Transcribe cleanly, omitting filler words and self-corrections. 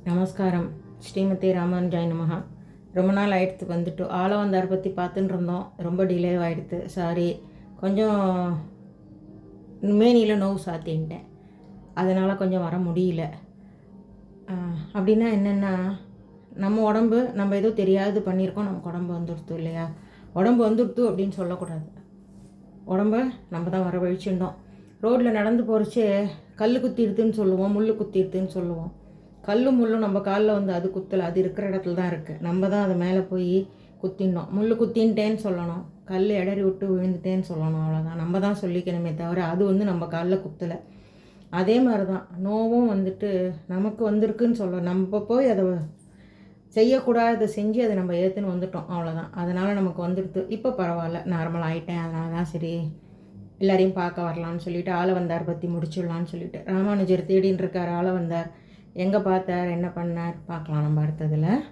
நமஸ்காரம். ஸ்ரீமதி ராமானுஜாய நமஹா. ரொம்ப நாள் ஆயிடுத்து வந்துட்டு ஆளவந்தார் பற்றி பார்த்துட்டு இருந்தோம். ரொம்ப டிலே ஆகிடுது, சாரி. கொஞ்சம் மேனியில் நோவு சாத்தின்ட்டேன், அதனால் கொஞ்சம் வர முடியல. அப்படின்னா என்னென்னா, நம்ம உடம்பு நம்ம ஏதோ தெரியாது பண்ணியிருக்கோம், நமக்கு உடம்பு வந்துடுத்து இல்லையா? உடம்பு வந்துடுத்து அப்படின்னு சொல்லக்கூடாது. உடம்ப நம்ம தான் வரவழிச்சுட்டோம். ரோட்டில் நடந்து போகிறச்சே கல் குத்திடுதுன்னு சொல்லுவோம், முள் குத்திடுதுன்னு சொல்லுவோம். கல்லும் முள்ளும் நம்ம காலில் வந்து அது குத்தலை, அது இருக்கிற இடத்துல தான் இருக்குது. நம்ம தான் அதை மேலே போய் குத்தினோம். முள் குத்தின்ட்டேன்னு சொல்லணும், கல் இடறி விட்டு விழுந்துட்டேன்னு சொல்லணும், அவ்வளோதான். நம்ம தான் சொல்லிக்கணுமே தவிர அது வந்து நம்ம காலில் குத்தலை. அதே மாதிரி தான் நோவும் வந்துட்டு நமக்கு வந்திருக்குன்னு சொல்லணும். நம்ம போய் அதை செய்யக்கூடாது செஞ்சு அதை நம்ம ஏற்றுன்னு வந்துட்டோம், அவ்வளோதான். அதனால் நமக்கு வந்துடுது. இப்போ பரவாயில்ல, நார்மல் ஆகிட்டேன். அதனால தான் சரி எல்லாரையும் பார்க்க வரலான்னு சொல்லிவிட்டு ஆளவந்தார் பற்றி முடிச்சிடலான்னு சொல்லிவிட்டு ராமானுஜர் தேடின்னு இருக்கார். ஆளவந்தார் எங்கே பார்த்தார், என்ன பண்ணார் பார்க்கலாம் நம்ம அடுத்ததில்.